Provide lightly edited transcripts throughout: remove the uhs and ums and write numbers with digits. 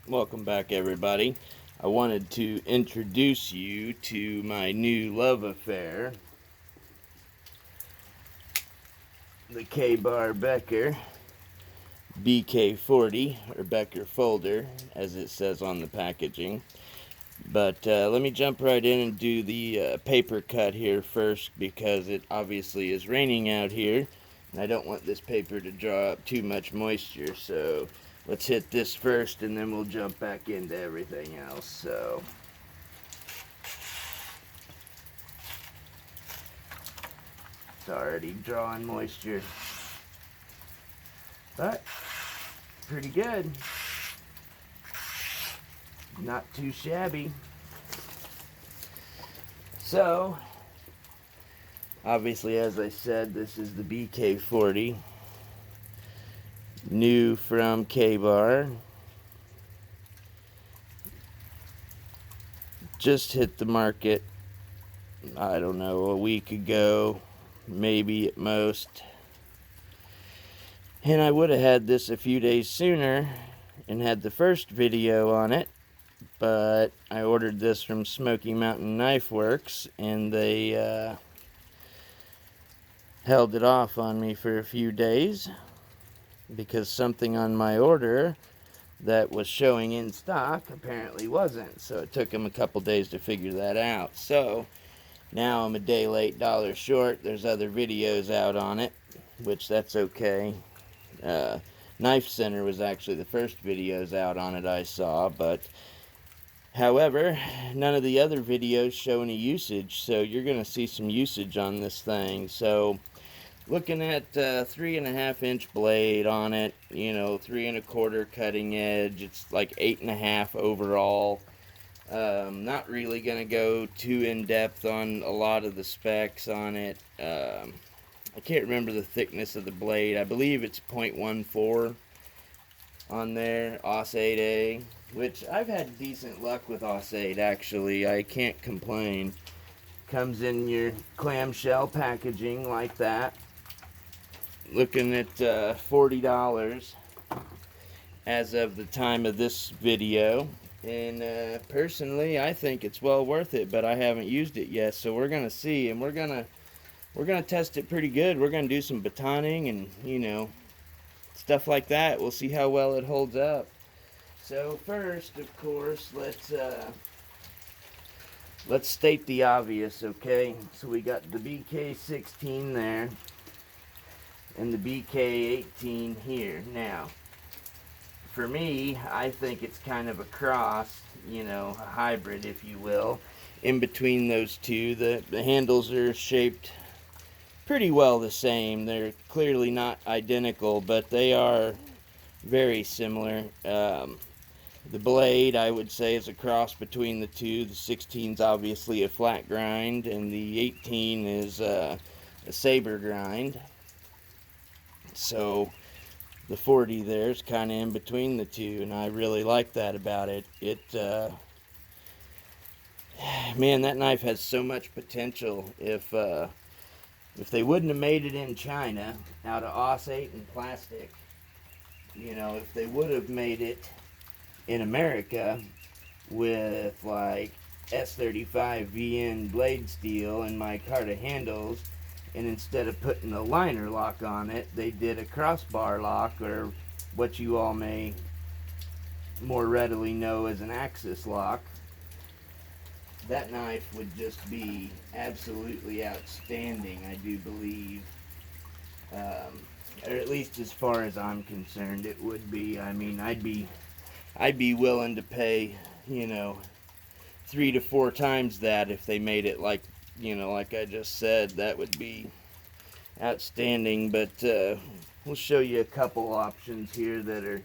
Welcome back, everybody. I wanted to introduce you to my new love affair, the Kabar Becker BK40, or Becker folder, as it says on the packaging. But let me jump right in and do the paper cut here first, because it obviously is raining out here, and I don't want this paper to draw up too much moisture. So let's hit this first, and then we'll jump back into everything else. So it's already drawing moisture, but pretty good. Not too shabby. So, obviously, as I said, this is the BK40, new from Kabar. Just hit the market, I don't know, a week ago, maybe at most. And I would have had this a few days sooner and had the first video on it, but I ordered this from Smoky Mountain Knife Works, and they held it off on me for a few days because something on my order that was showing in stock apparently wasn't. So it took them a couple days to figure that out. So now I'm a day late, $1 short. There's other videos out on it, which that's okay. Knife Center was actually the first videos out on it I saw, but however, none of the other videos show any usage, so you're going to see some usage on this thing. So looking at 3.5-inch blade on it, 3 1/4 cutting edge. It's like 8.5 overall. Not really going to go too in depth on a lot of the specs on it. I can't remember the thickness of the blade. I believe it's 0.14 on there, AUS 8A, which I've had decent luck with AUS 8 actually. I can't complain. Comes in your clamshell packaging like that. Looking at $40 as of the time of this video, and personally I think it's well worth it, but I haven't used it yet, so we're gonna see, and we're gonna test it pretty good. We're gonna do some batoning and stuff like that. We'll see how well it holds up. So first, of course, let's state the obvious, okay? So we got the BK16 there and the BK18 here. Now, for me, I think it's kind of a cross, a hybrid, if you will, in between those two. The handles are shaped pretty well the same. They're clearly not identical, but they are very similar. The blade, I would say, is a cross between the two. The 16 is obviously a flat grind, and the 18 is a saber grind. So the 40 there is kind of in between the two, and I really like that about it. Man, that knife has so much potential. If they wouldn't have made it in China out of AUS 8 and plastic, if they would have made it in America with like S35 VN blade steel and micarta handles, and instead of putting a liner lock on it, they did a crossbar lock, or what you all may more readily know as an axis lock, that knife would just be absolutely outstanding, I do believe. Or at least as far as I'm concerned, it would be. I mean, I'd be willing to pay, 3 to 4 times that if they made it like I just said. That would be outstanding. But we'll show you a couple options here that are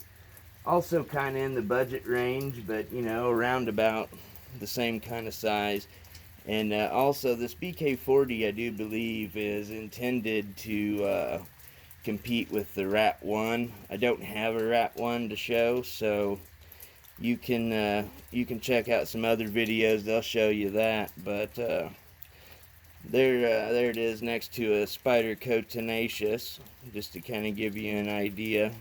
also kind of in the budget range, but around about the same kind of size. And also this BK40, I do believe, is intended to compete with the Rat 1. I don't have a Rat 1 to show, so you can check out some other videos. They'll show you that. But there it is next to a Spyderco Tenacious, just to kind of give you an idea.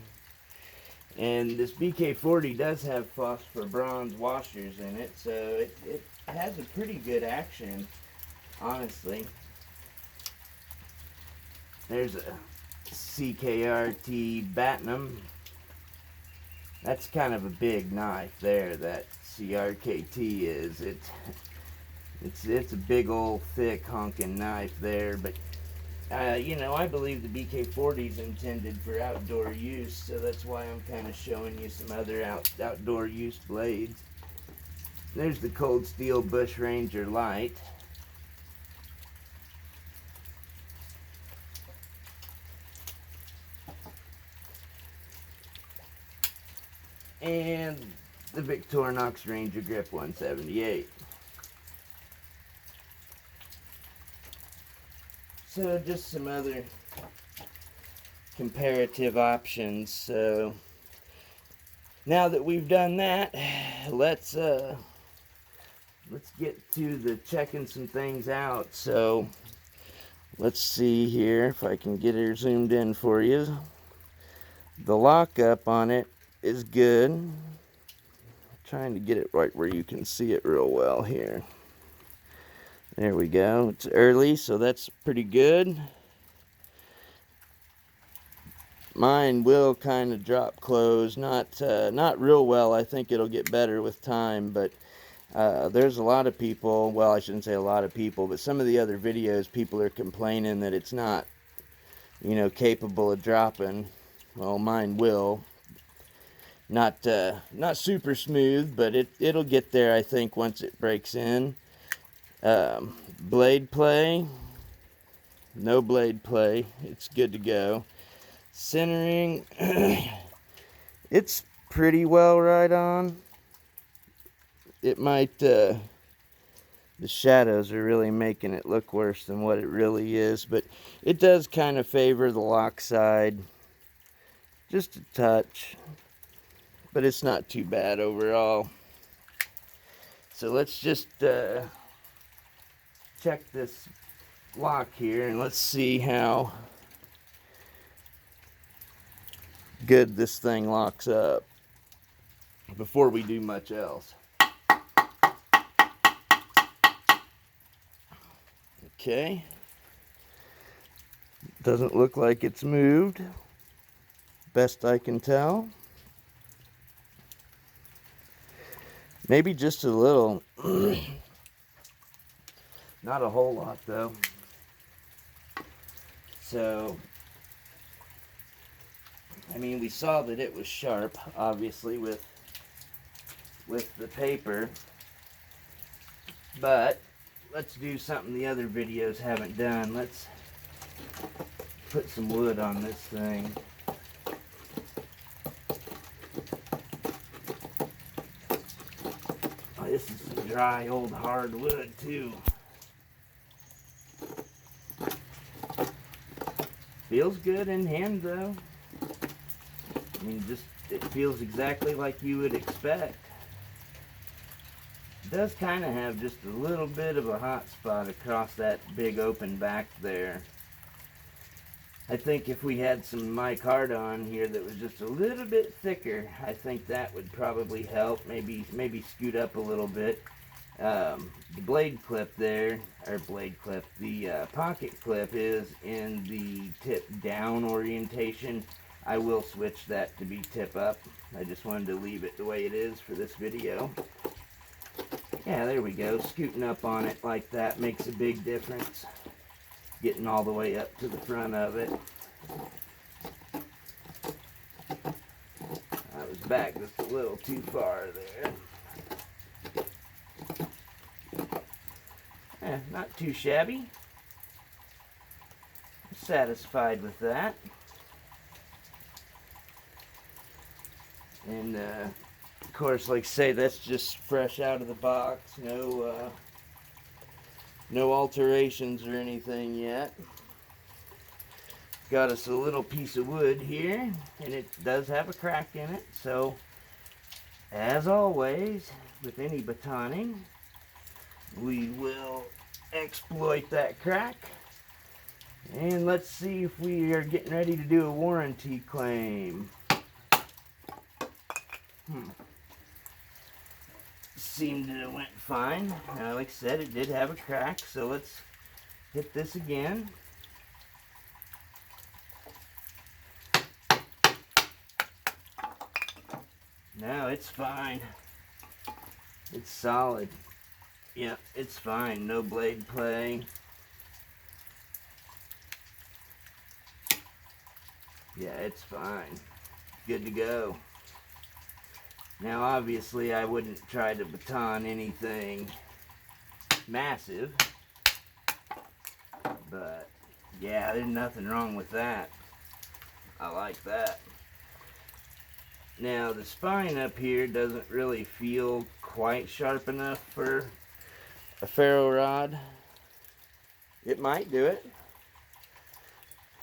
And this BK40 does have phosphor bronze washers in it, so it has a pretty good action, honestly. There's a CKRT Batnum. That's kind of a big knife there, that CRKT is. It's a big old thick honking knife there, but you know, I believe the BK40 is intended for outdoor use, so that's why I'm kind of showing you some other outdoor use blades. There's the Cold Steel Bush Ranger Light. And the Victorinox Ranger Grip 178. So just some other comparative options. So now that we've done that, let's get to the checking some things out. So let's see here if I can get her zoomed in for you. The lockup on it is good. I'm trying to get it right where you can see it real well here. There we go. It's early, so that's pretty good. Mine will kind of drop close, not real well. I think it'll get better with time, but there's a lot of people, well, I shouldn't say a lot of people, but some of the other videos, people are complaining that it's not, you know, capable of dropping. Well, mine will. Not super smooth, but it'll get there, I think, once it breaks in. Blade play, no blade play. It's good to go. Centering, it's pretty well right on. It might, the shadows are really making it look worse than what it really is, but it does kind of favor the lock side, just a touch, but it's not too bad overall. So let's just check this lock here and let's see how good this thing locks up before we do much else. Okay, doesn't look like it's moved, best I can tell. Maybe just a little. Not a whole lot though. So I mean, we saw that it was sharp, obviously, with the paper, but let's do something the other videos haven't done. Let's put some wood on this thing. Oh, this is some dry old hardwood too. Feels good in hand though. I mean, just, it feels exactly like you would expect. It does kind of have just a little bit of a hot spot across that big open back there. I think if we had some micarta on here that was just a little bit thicker, I think that would probably help. Maybe scoot up a little bit. The blade clip there, or blade clip, the pocket clip is in the tip down orientation. I will switch that to be tip up. I just wanted to leave it the way it is for this video. Yeah, there we go. Scooting up on it like that makes a big difference. Getting all the way up to the front of it. I was back just a little too far there. Not too shabby. Satisfied with that. And of course, like I say, that's just fresh out of the box. No alterations or anything yet. Got us a little piece of wood here, and it does have a crack in it. So, as always, with any batoning, we will exploit that crack. And let's see if we are getting ready to do a warranty claim. Seemed that it went fine. Like I said, it did have a crack, so let's hit this again. No, it's fine. It's solid. Yeah, it's fine. No blade play. Yeah, it's fine. Good to go. Now, obviously, I wouldn't try to baton anything massive, but yeah, there's nothing wrong with that. I like that. Now, the spine up here doesn't really feel quite sharp enough for a ferro rod. It might do it.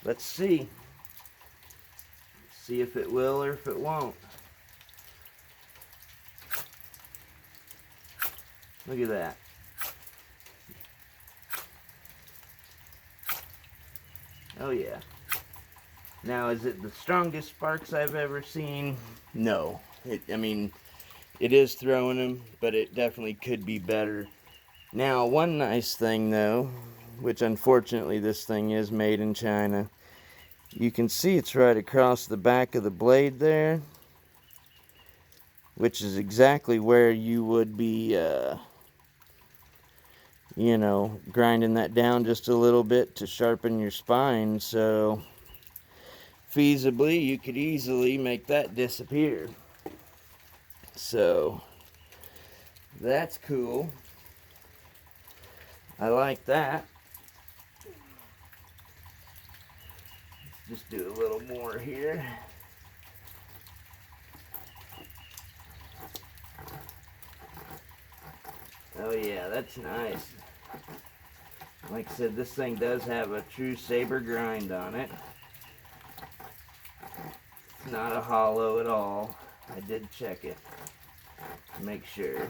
Let's see. See if it will or if it won't. Look at that. Oh yeah. Now, is it the strongest sparks I've ever seen? No. I mean, it is throwing them, but it definitely could be better. Now, one nice thing though, which unfortunately this thing is made in China, you can see it's right across the back of the blade there, which is exactly where you would be you know, grinding that down just a little bit to sharpen your spine. So feasibly, you could easily make that disappear. So that's cool. I like that. Let's just do a little more here. Oh yeah, that's nice. Like I said, this thing does have a true saber grind on it. It's not a hollow at all. I did check it to make sure.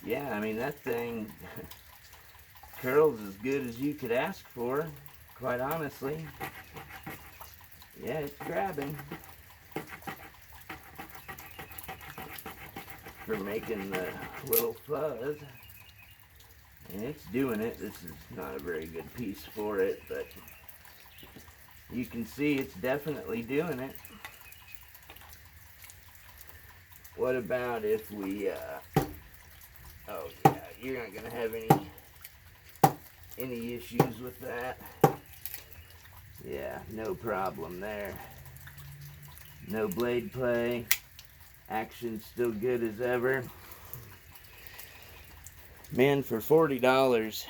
Yeah, I mean, that thing curls as good as you could ask for, quite honestly. Yeah, it's grabbing. For making the little fuzz. And it's doing it. This is not a very good piece for it, but you can see it's definitely doing it. What about if we, oh yeah, you're not gonna have any issues with that. Yeah, no problem there. No blade play. Action's still good as ever. Man, for $40,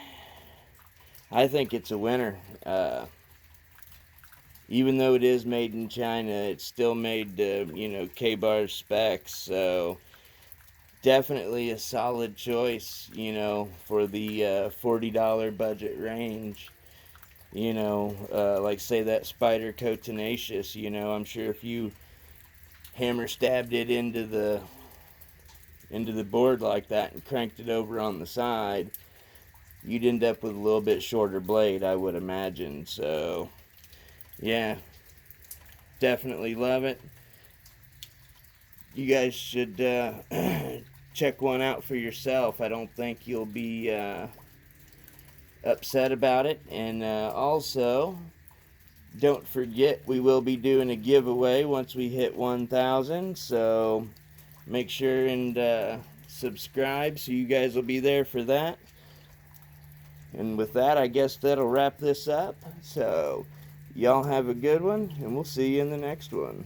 I think it's a winner. Even though it is made in China, it's still made to, you know, Kabar specs. So definitely a solid choice, you know, for the $40 budget range. You know, like say that Spyderco Tenacious, you know, I'm sure if you hammer stabbed it into the board like that and cranked it over on the side, you'd end up with a little bit shorter blade, I would imagine. So yeah, definitely love it. You guys should check one out for yourself. I don't think you'll be upset about it. And also, don't forget, we will be doing a giveaway once we hit 1,000. So make sure and subscribe so you guys will be there for that. And with that, I guess that'll wrap this up. So y'all have a good one, and we'll see you in the next one.